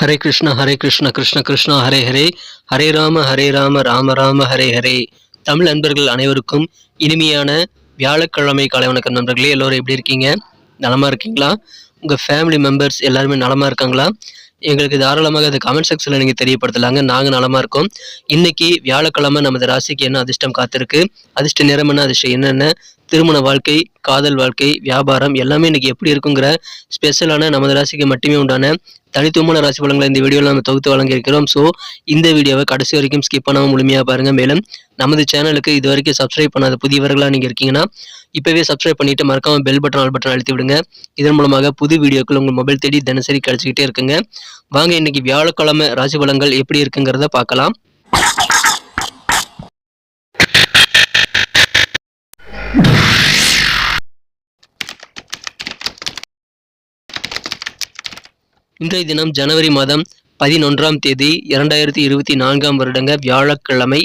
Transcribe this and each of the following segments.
ஹரே கிருஷ்ணா கிருஷ்ண கிருஷ்ணா ஹரே ஹரே, ஹரே ராம ராம ராம ஹரே ஹரே. தமிழ் நண்பர்கள் அனைவருக்கும் இனிமையான வியாழக்கிழமை காலை வணக்கம் நண்பர்களே. எல்லோரும் எப்படி இருக்கீங்க? நலமா இருக்கீங்களா? உங்கள் ஃபேமிலி மெம்பர்ஸ் எல்லாருமே நலமா இருக்காங்களா? எங்களுக்கு தாராளமாக அதை கமெண்ட் செக்ஷனில் நீங்கள் தெரியப்படுத்தலாங்க. நாங்கள் நலமாக இருக்கோம். இன்னைக்கு வியாழக்கிழமை நமது ராசிக்கு என்ன அதிர்ஷ்டம் காத்திருக்கு, அதிர்ஷ்ட நிறம் என்ன, அதிர்ஷ்டம் என்னென்ன, திருமண வாழ்க்கை, காதல் வாழ்க்கை, வியாபாரம் எல்லாமே இன்னைக்கு எப்படி இருக்குங்கிற ஸ்பெஷலான நமது ராசிக்கு மட்டுமே உண்டான தனித்துவமான ராசி பலன்களை இந்த வீடியோவில் நம்ம தொகுத்து வழங்கியிருக்கிறோம். ஸோ இந்த வீடியோவை கடைசி வரைக்கும் ஸ்கிப் பண்ணாமல் முழுமையாக பாருங்கள். மேலும் நமது சேனலுக்கு இது வரைக்கும் சப்ஸ்கிரைப் பண்ணாத புதியவர்களாக நீங்கள் இருக்கீங்கன்னா இப்போவே சப்ஸ்கிரைப் பண்ணிவிட்டு மறக்காமல் பெல் பட்டன் ஆல் பட்டன் அழுத்தி விடுங்க. இதன் மூலமாக புது வீடியோக்கள் உங்கள் மொபைல் தேடி தினசரி கிடைச்சிக்கிட்டே இருக்குங்க. வாங்க இன்னைக்கு வியாழக்கிழமை ராசி பலன்கள் எப்படி இருக்குங்கிறத பார்க்கலாம். இன்றைய தினம் ஜனவரி மாதம் 11ஆம் தேதி 2024 வருடங்க வியாழக்கிழமை.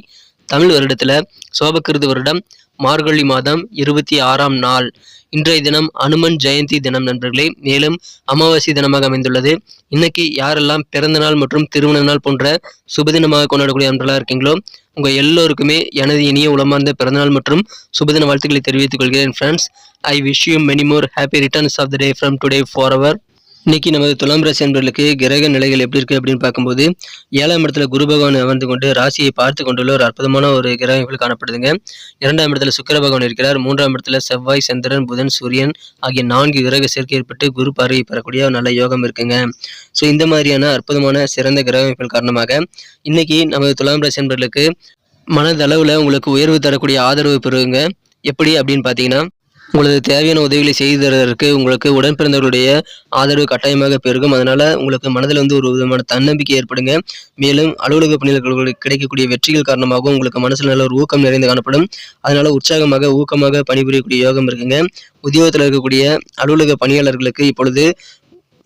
தமிழ் வருடத்தில் சோபகிருது வருடம் மார்கழி மாதம் 26ஆம் நாள். இன்றைய தினம் அனுமன் ஜெயந்தி தினம் நண்பர்களே. மேலும் அமாவாசை தினமாக அமைந்துள்ளது. இன்னைக்கு யாரெல்லாம் பிறந்த நாள் மற்றும் திருமண நாள் போன்ற சுபதினமாக கொண்டாடக்கூடிய நண்பர்களாக இருக்கீங்களோ உங்கள் எல்லோருக்குமே எனது இனிய உளமார்ந்த பிறந்தநாள் மற்றும் சுபதின வாழ்த்துக்களை தெரிவித்துக் கொள்கிறேன். Friends, I wish you many more happy returns of the day from today for our. இன்னைக்கு நமது துலாம் ராசி என்பவர்களுக்கு கிரக நிலைகள் எப்படி இருக்கு அப்படின்னு பார்க்கும்போது 7ஆம் இடத்துல குரு பகவான் அமர்ந்து கொண்டு ராசியை பார்த்து கொண்டுள்ள ஒரு அற்புதமான ஒரு கிரகங்கள் காணப்படுதுங்க. 2ஆம் இடத்துல சுக்கிர பகவான் இருக்கிறார். 3ஆம் இடத்துல செவ்வாய், சந்திரன், புதன், சூரியன் ஆகிய 4 கிரக சேர்க்கை ஏற்பட்டு குரு பார்வை பெறக்கூடிய ஒரு நல்ல யோகம் இருக்குங்க. ஸோ இந்த மாதிரியான அற்புதமான சிறந்த கிரக அமைப்புகள் காரணமாக இன்னைக்கு நமது துலாம் ராசி என்பவர்களுக்கு மனதளவில் உங்களுக்கு உயர்வு தரக்கூடிய ஆதரவு பெறுங்க. எப்படி அப்படின்னு பார்த்தீங்கன்னா, உங்களது தேவையான உதவிகளை செய்து தருவதற்கு உங்களுக்கு உடன் பிறந்தவர்களுடைய ஆதரவு கட்டாயமாக பெருகும். அதனால உங்களுக்கு மனதில் ஒரு விதமான தன்னம்பிக்கை ஏற்படுங்க. மேலும் அலுவலக பணியாளர்களுக்கு கிடைக்கக்கூடிய வெற்றிகள் காரணமாகவும் உங்களுக்கு மனசில் நல்ல ஒரு ஊக்கம் நிறைந்து காணப்படும். அதனால உற்சாகமாக ஊக்கமாக பணிபுரியக்கூடிய யோகம் இருக்குங்க. உத்தியோகத்தில் இருக்கக்கூடிய அலுவலக பணியாளர்களுக்கு இப்பொழுது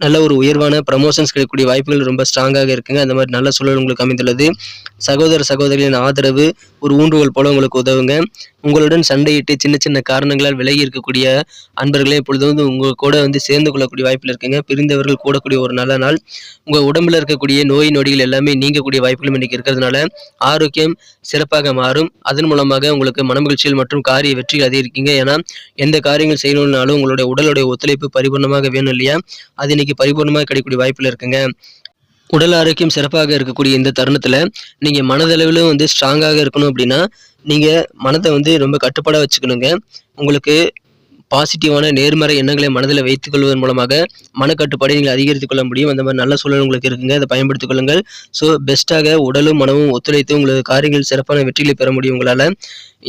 நல்ல ஒரு உயர்வான ப்ரமோஷன்ஸ் கிடைக்கக்கூடிய வாய்ப்புகள் ரொம்ப ஸ்ட்ராங்காக இருக்குங்க. அந்த மாதிரி நல்ல சூழல் உங்களுக்கு அமைந்துள்ளது. சகோதர சகோதரிகளின் ஆதரவு ஒரு ஊன்றுகோல் போல உங்களுக்கு உதவுங்க. உங்களுடன் சண்டையிட்டு சின்ன சின்ன காரணங்களால் விலகி இருக்கக்கூடிய அன்பர்களே இப்பொழுது உங்கள் கூட சேர்ந்து கொள்ளக்கூடிய வாய்ப்பில் இருக்குங்க. பிரிந்தவர்கள் கூடக்கூடிய ஒரு நல்ல நாள். உங்கள் உடம்புல இருக்கக்கூடிய நோய் நொடிகள் எல்லாமே நீங்கக்கூடிய வாய்ப்புகளும் இன்னைக்கு இருக்கிறதுனால ஆரோக்கியம் சிறப்பாக மாறும். அதன் மூலமாக உங்களுக்கு மனமகிழ்ச்சிகள் மற்றும் காரிய வெற்றிகள் அதிகரிக்குங்க. ஏன்னா எந்த காரியங்கள் செய்யணும்னாலும் உங்களுடைய உடலுடைய ஒத்துழைப்பு பரிபூர்ணமாக வேணும் இல்லையா? அது இன்னைக்கு பரிபூர்ணமாக கிடைக்கக்கூடிய வாய்ப்பில் இருக்குங்க. உடல் ஆரோக்கியம் சிறப்பாக இருக்கக்கூடிய இந்த தருணத்தில் நீங்கள் மனதளவிலும் ஸ்ட்ராங்காக இருக்கணும் அப்படின்னா நீங்கள் மனதை ரொம்ப கட்டுப்பாடாக வச்சுக்கணுங்க. உங்களுக்கு பாசிட்டிவான நேர்மறை எண்ணங்களை மனதில் வைத்துக் கொள்வதன் மூலமாக மனக்கட்டுப்பாடை நீங்கள் அதிகரித்துக் கொள்ள முடியும். அந்த மாதிரி நல்ல சூழல் உங்களுக்கு இருக்குங்க. அதை பயன்படுத்திக் கொள்ளுங்கள். ஸோ பெஸ்ட்டாக உடலும் மனமும் ஒத்துழைத்து உங்களது காரியங்கள் சிறப்பான வெற்றிகளை பெற முடியும் உங்களால்.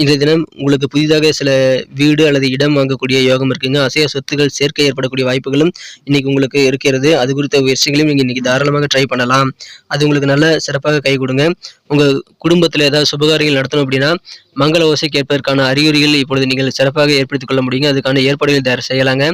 இன்றைய தினம் உங்களுக்கு புதிதாக சில வீடு அல்லது இடம் வாங்கக்கூடிய யோகம் இருக்குங்க. அசைய சொத்துக்கள் சேர்க்கை ஏற்படக்கூடிய வாய்ப்புகளும் இன்னைக்கு உங்களுக்கு இருக்கிறது. அது குறித்த விஷயங்களையும் நீங்கள் இன்னைக்கு தாராளமாக ட்ரை பண்ணலாம். அது உங்களுக்கு நல்ல சிறப்பாக கை கொடுங்க. உங்கள் குடும்பத்தில் ஏதாவது சுபகாரியங்கள் நடத்தணும் அப்படின்னா மங்கள ஓசை கேட்பதற்கான அறிகுறிகள் இப்பொழுது நீங்கள் சிறப்பாக ஏற்படுத்திக் கொள்ள முடியுங்க. அதுக்கான ஏற்பாடுகள் தயார் செய்யலாங்க.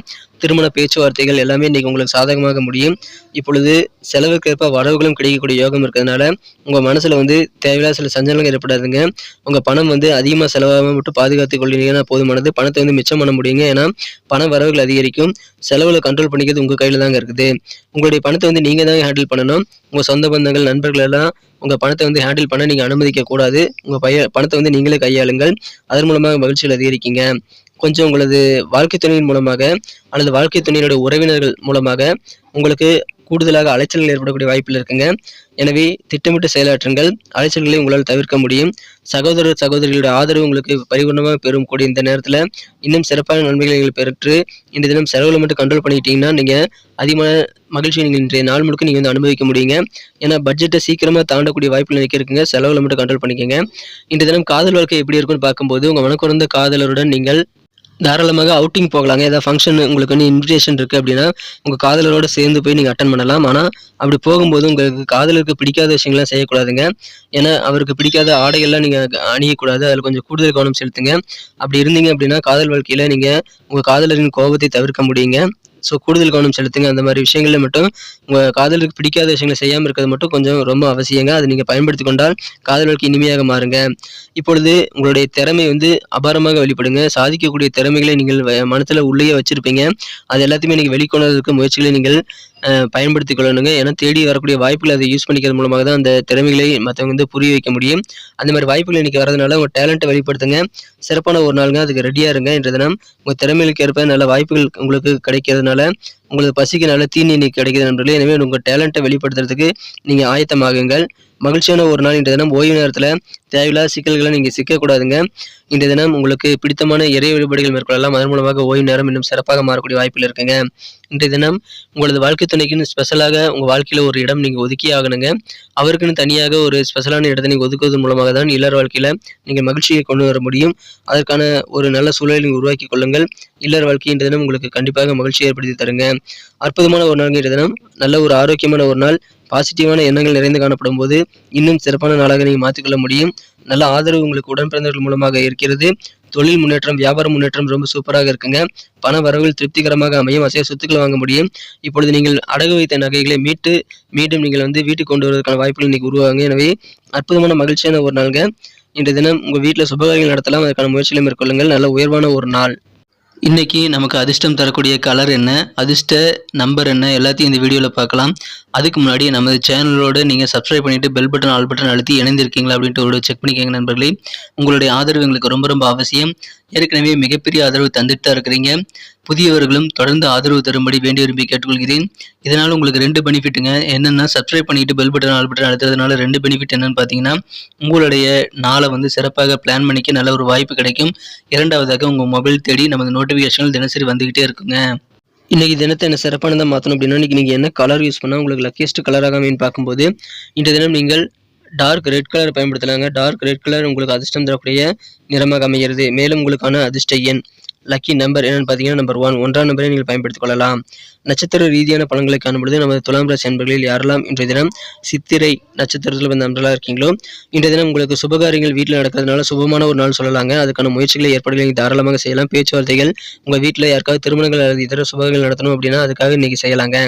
திருமண பேச்சுவார்த்தைகள் எல்லாமே இன்னைக்கு உங்களுக்கு சாதகமாக முடியும். இப்பொழுது செலவுக்கேற்ப வரவுகளும் கிடைக்கக்கூடிய யோகம் இருக்கிறதுனால உங்கள் மனசில் தேவையில்லாத சில சஞ்சலங்கள் ஏற்படாதுங்க. உங்கள் பணம் அதிகமாக செலவாக மட்டும் பாதுகாத்துக் கொள்வீங்கன்னா போதுமானது. பணத்தை மிச்சம் பண்ண முடியுங்க. ஏன்னா பண வரவுகள் அதிகரிக்கும். செலவுகளை கண்ட்ரோல் பண்ணிக்கிறது உங்கள் கையில் தாங்க இருக்குது. உங்களுடைய பணத்தை நீங்கள் தான் ஹேண்டில் பண்ணணும். உங்கள் சொந்த பந்தங்கள் நண்பர்கள் எல்லாம் உங்கள் பணத்தை ஹேண்டில் பண்ண நீங்கள் அனுமதிக்க கூடாது. உங்கள் பணத்தை நீங்களே கையாளுங்கள். அதன் மூலமாக மகிழ்ச்சிகள் அதிகரிக்குங்க. கொஞ்சம் உங்களது வாழ்க்கை துணையின் மூலமாக அல்லது வாழ்க்கை துணையினுடைய உறவினர்கள் மூலமாக உங்களுக்கு கூடுதலாக அலைச்சல்கள் ஏற்படக்கூடிய வாய்ப்பில் இருக்குங்க. எனவே திட்டமிட்டு செயலாற்றுங்கள். அலைச்சல்களை உங்களால் தவிர்க்க முடியும். சகோதர சகோதரிகளோட ஆதரவு உங்களுக்கு பரிபூர்ணமாக பெறும் கூடிய இந்த நேரத்தில் இன்னும் சிறப்பான நன்மைகளை பெற்று இந்த தினம் செலவுகளை மட்டும் கண்ட்ரோல் பண்ணிக்கிட்டீங்கன்னா நீங்கள் அதிகமான மகிழ்ச்சியை நீங்கள் இன்றைய நாள் முழுக்க நீங்கள் அனுபவிக்க முடியுங்க. ஏன்னா பட்ஜெட்டை சீக்கிரமாக தாண்டக்கூடிய வாய்ப்பில் நிற்க இருக்குங்க. செலவுகளை மட்டும் கண்ட்ரோல் பண்ணிக்கோங்க. இன்றைய தினம் காதல் வாழ்க்கை எப்படி இருக்குன்னு பார்க்கும்போது உங்கள் மனக்குறந்த காதலருடன் நீங்கள் தாராளமாக அவுட்டிங் போகலாங்க. ஏதாவது ஃபங்க்ஷன் உங்களுக்கு இன்விடேஷன் இருக்குது அப்படின்னா உங்கள் காதலரோடு சேர்ந்து போய் நீங்கள் அட்டன் பண்ணலாம். ஆனால் அப்படி போகும்போது உங்களுக்கு காதலருக்கு பிடிக்காத விஷயங்கள்லாம் செய்யக்கூடாதுங்க. ஏன்னா அவருக்கு பிடிக்காத ஆடைகள்லாம் நீங்கள் அணியக்கூடாது. அதில் கொஞ்சம் கூடுதல் கவனம் செலுத்துங்க. அப்படி இருந்தீங்க அப்படின்னா காதல் வாழ்க்கையில் நீங்கள் உங்கள் காதலரின் கோபத்தை தவிர்க்க முடியுங்க. ஸோ கூடுதல் கவனம் செலுத்துங்க. அந்த மாதிரி விஷயங்களில் மட்டும் உங்கள் காதலுக்கு பிடிக்காத விஷயங்களை செய்யாமல் இருக்கிறது மட்டும் கொஞ்சம் ரொம்ப அவசியங்க. அதை நீங்கள் பயன்படுத்தி கொண்டால் காதல் வாழ்க்கை இனிமையாக மாறுங்க. இப்பொழுது உங்களுடைய திறமை அபாரமாக வெளிப்படுங்க. சாதிக்கக்கூடிய திறமைகளை நீங்கள் மனத்தில் உள்ளேயே வச்சுருப்பீங்க. அது எல்லாத்தையுமே நீங்கள் வெளிக்கொணர்றதுக்கு முயற்சிகளை நீங்கள் பயன்படுத்திக் கொள்ளணுங்க. ஏன்னா தேடி வரக்கூடிய வாய்ப்புகள அதை யூஸ் பண்ணிக்கிறது மூலமாக தான் அந்த திறமைகளை மத்தவங்க வந்து புரிய வைக்க முடியும். அந்த மாரி வாய்ப்புகள் இன்னைக்கு வரதுனால உங்க டேலண்ட்ட வெளிப்படுத்துங்க. சிறப்பான ஒரு நாளுங்க. அதுக்கு ரெடியா இருங்க. இன்றைய தினம் உங்க திறமைகளுக்கு ஏற்ப நல்ல வாய்ப்புகள் உங்களுக்கு கிடைக்கிறதுனால, உங்களுக்கு பசிக்கு நல்ல தீனி இன்னைக்கு கிடைக்குது நண்பர்களே. எனவே உங்க டேலண்ட்ட வெளிப்படுத்துறதுக்கு நீங்க ஆயத்தமாகுங்கள். மகிழ்ச்சியான ஒரு நாள் இன்றைய தினம். ஓய்வு நேரத்தில தேவையில்லாத சிக்கல்கள நீங்க சிக்கக்கூடாதுங்க. இன்றைய தினம் உங்களுக்கு பிடித்தமான இறை வழிபாடுகள் மேற்கொள்ளலாம். அதன் மூலமாக ஓய்வு நேரம் இன்னும் சிறப்பாக மாறக்கூடிய வாய்ப்புகள் இருக்குங்க. இன்றைய தினம் உங்களது வாழ்க்கை துணைக்குன்னு ஸ்பெஷலாக உங்க வாழ்க்கையில ஒரு இடம் நீங்க ஒதுக்கியே ஆகணுங்க. அவருக்குன்னு தனியாக ஒரு ஸ்பெஷலான இடத்த நீங்க ஒதுக்குவதன் மூலமாக தான் இல்லற வாழ்க்கையில நீங்க மகிழ்ச்சியை கொண்டு வர முடியும். அதற்கான ஒரு நல்ல சூழலை நீங்க உருவாக்கிக் கொள்ளுங்கள். இல்லற வாழ்க்கை இன்றைய தினம் உங்களுக்கு கண்டிப்பாக மகிழ்ச்சியை ஏற்படுத்தி தருங்க. அற்புதமான ஒரு நாள் இன்றைய தினம். நல்ல ஒரு ஆரோக்கியமான ஒரு நாள். பாசிட்டிவான எண்ணங்கள் நிறைந்து காணப்படும்போது இன்னும் சிறப்பான நாளாக நீங்க மாற்றிக்கொள்ள முடியும். நல்ல ஆதரவு உங்களுக்கு உடன் பிறந்தவர்கள் மூலமாக இருக்கிறது. தொழில் முன்னேற்றம், வியாபார முன்னேற்றம் ரொம்ப சூப்பராக இருக்குங்க. பண வரவுகள் திருப்திகரமாக அமையும். அசையா சொத்துக்களை வாங்க முடியும். இப்பொழுது நீங்கள் அடகு வைத்த நகைகளை மீட்டு மீண்டும் நீங்கள் வந்து வீட்டுக்கு கொண்டு வருவதற்கான வாய்ப்புகள் இன்னைக்கு உருவாகுங்க. எனவே அற்புதமான மகிழ்ச்சியான ஒரு நாளுங்க. இன்றைய தினம் உங்க வீட்ல சுபகாரியங்கள் நடத்தலாம். அதற்கான முயற்சிகளை மேற்கொள்ளுங்கள். நல்ல உயர்வான ஒரு நாள். இன்னைக்கு நமக்கு அதிர்ஷ்டம் தரக்கூடிய கலர் என்ன, அதிர்ஷ்ட நம்பர் என்ன எல்லாத்தையும் இந்த வீடியோவில் பார்க்கலாம். அதுக்கு முன்னாடி நமது சேனலோட நீங்கள் சப்ஸ்கிரைப் பண்ணிட்டு பெல் பட்டன் ஆல் பட்டன் அழுத்தி இணைந்திருக்கீங்களா அப்படின்ட்டு ஒரு செக் பண்ணிக்கோங்க நண்பர்களே. உங்களுடைய ஆதரவு எங்களுக்கு ரொம்ப ரொம்ப அவசியம். ஏற்கனவே மிகப்பெரிய ஆதரவு தந்துட்டு தான் இருக்கிறீங்க. புதியவர்களும் தொடர்ந்து ஆதரவு தரும்படி வேண்டி விரும்பி கேட்டுக்கொள்கிறேன். இதனால் உங்களுக்கு 2 பெனிஃபிட்டுங்க. என்னென்னா சப்ஸ்கிரைப் பண்ணிட்டு பெல் பட்டன் ஆல் பட்டன் அழுத்துறதுனால 2 பெனிஃபிட் என்னன்னு பார்த்தீங்கன்னா, உங்களுடைய நாளை வந்து சிறப்பாக பிளான் பண்ணிக்க நல்ல ஒரு வாய்ப்பு கிடைக்கும். இரண்டாவதாக உங்கள் மொபைல் தேடி நமது நோட்டிஃபிகேஷன்கள் தினசரி வந்துகிட்டே இருக்குங்க. இன்னைக்கு தினத்தை என்ன சிறப்பானதாக மாற்றணும் அப்படின்னா, இன்னைக்கு நீங்கள் என்ன கலர் யூஸ் பண்ணால் உங்களுக்கு லக்கியஸ்ட் கலராக அமைன்னு பார்க்கும்போது, இன்றைய தினம் நீங்கள் டார்க் ரெட் கலர் பயன்படுத்தலாங்க. டார்க் ரெட் கலர் உங்களுக்கு அதிர்ஷ்டம் தரக்கூடிய நிறமாக அமைகிறது. மேலும் உங்களுக்கான அதிர்ஷ்ட எண் லக்கி நம்பர் என்னன்னு பார்த்தீங்கன்னா நம்பர் 1 1ஆம் நம்பரை நீங்கள் பயன்படுத்திக் கொள்ளலாம். நட்சத்திர ரீதியான பலன்களை காணும்பொழுது நமது துலாம் ராசி அன்பர்களில் யாரெல்லாம் இன்றைய தினம் சித்திரை நட்சத்திரத்தில் வந்த நண்பர்களாக இருக்கீங்களோ, இன்றைய தினம் உங்களுக்கு சுபகாரியங்கள் வீட்டில் நடக்கிறதுனால சுபமான ஒரு நாள் சொல்லலாங்க. அதுக்கான முயற்சிகளை ஏற்பாடுகளை நீங்கள் தாராளமாக செய்யலாம். பேச்சுவார்த்தைகள் உங்கள் வீட்டில் யாருக்காவது திருமணங்கள் அல்லது இதர சுபகாரியங்கள் நடத்தணும் அப்படின்னா அதுக்காக இன்னைக்கு செய்யலாங்க.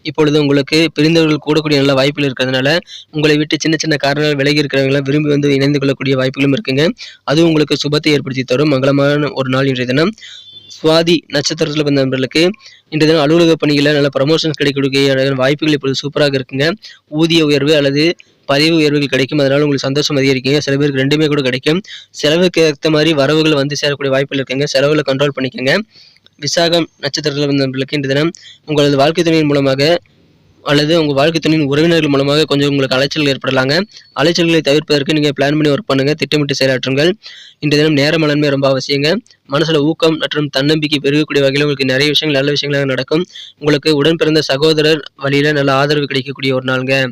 இப்பொழுது உங்களுக்கு பிரிந்தவர்கள் கூடக்கூடிய நல்ல வாய்ப்புகள் இருக்கிறதுனால உங்களை விட்டு சின்ன சின்ன காரணங்கள் விலகி இருக்கிறவங்களாம் விரும்பி வந்து இணைந்து கொள்ளக்கூடிய வாய்ப்புகளும் இருக்குங்க. அது உங்களுக்கு சுபத்தை ஏற்படுத்தி தரும். மங்களமான ஒரு நாள் இன்றைய தினம். சுவாதி நட்சத்திரத்தில் வந்த நண்பர்களுக்கு இன்றைய தினம் அலுவலக பணிகளில் நல்ல ப்ரமோஷன்ஸ் கிடைக்கக்கூடிய வாய்ப்புகள் இப்பொழுது சூப்பராக இருக்குங்க. ஊதிய உயர்வு அல்லது பதவி உயர்வுகள் கிடைக்கும். அதனால உங்களுக்கு சந்தோஷம் அதிகரிக்குங்க. சில பேருக்கு 2மே கூட கிடைக்கும். செலவுக்கு ஏற்ற மாதிரி வரவுகள் வந்து சேரக்கூடிய வாய்ப்புகள் இருக்குங்க. செலவுகளை கண்ட்ரோல் பண்ணிக்கோங்க. விசாகம் நட்சத்திரத்தில் வந்த நண்பர்களுக்கு இன்றைய தினம் உங்களது வாழ்க்கை துணையின் மூலமாக அல்லது உங்கள் வாழ்க்கை துணையின் உறவினர்கள் மூலமாக கொஞ்சம் உங்களுக்கு அலைச்சல்கள் ஏற்படலாங்க. அலைச்சல்களை தவிர்ப்பதற்கு நீங்கள் பிளான் பண்ணி ஒர்க் பண்ணுங்க. திட்டமிட்டு செயலாற்றுங்கள். இன்றைய தினம் நேர மேலாண்மை ரொம்ப அவசியங்க. மனசுல ஊக்கம் மற்றும் தன்னம்பிக்கை பெருகக்கூடிய வகையில் உங்களுக்கு நிறைய விஷயங்கள் நல்ல விஷயங்களாக நடக்கும். உங்களுக்கு உடன் பிறந்த சகோதரர் வழியில நல்ல ஆதரவு கிடைக்கக்கூடிய ஒரு நாளுங்க.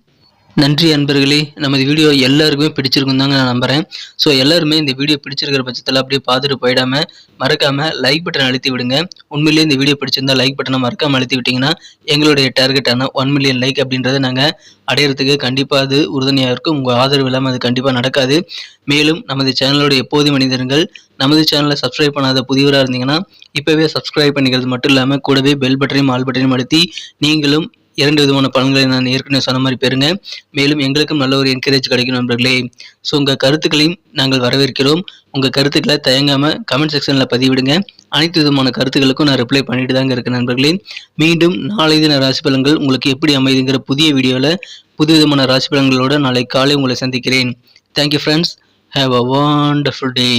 நன்றி அன்பர்களே. நமது வீடியோ எல்லாருக்குமே பிடிச்சிருக்கும் தாங்க நான் நம்புகிறேன். ஸோ எல்லாருமே இந்த வீடியோ பிடிச்சிருக்கிற பட்சத்தில் அப்படியே பார்த்துட்டு போயிடாமல் மறக்காமல் லைக் பட்டன் அழுத்தி விடுங்க. உண்மையிலேயே இந்த வீடியோ பிடிச்சிருந்தா லைக் பட்டனை மறக்காமல் அழுத்தி விட்டிங்கன்னா எங்களுடைய டார்கெட்டான 1 மில்லியன் லைக் அப்படின்றத நாங்கள் அடையிறதுக்கு கண்டிப்பாக அது உறுதுணையாக இருக்கும். உங்கள் ஆதரவு இல்லாமல் அது கண்டிப்பாக நடக்காது. மேலும் நமது சேனலோட எப்போதும் மனிதர்கள் நமது சேனலை சப்ஸ்கிரைப் பண்ணாத புதியவராக இருந்தீங்கன்னா இப்போவே சப்ஸ்கிரைப் பண்ணிக்கிறது மட்டும் இல்லாமல் கூடவே பெல் பட்டனையும் ஆல் பட்டனையும் அழுத்தி நீங்களும் 2 விதமான பலன்களை நான் ஏற்கனவே சொன்ன மாதிரி பெறுங்க. மேலும் எங்களுக்கும் நல்ல ஒரு என்கரேஜ் கிடைக்கும் நண்பர்களே. ஸோ உங்கள் கருத்துக்களையும் நாங்கள் வரவேற்கிறோம். உங்கள் கருத்துக்களை தயங்காமல் கமெண்ட் செக்ஷனில் பதிவிடுங்க. அனைத்து விதமான கருத்துக்களுக்கும் நான் ரிப்ளை பண்ணிட்டு தாங்க இருக்கேன் நண்பர்களே. மீண்டும் நாளை தின ராசி பலன்கள் உங்களுக்கு எப்படி அமைதுங்கிற புதிய வீடியோவில் புது விதமான ராசி பலன்களோடு நாளை காலை உங்களை சந்திக்கிறேன். Thank you friends. Have a wonderful day.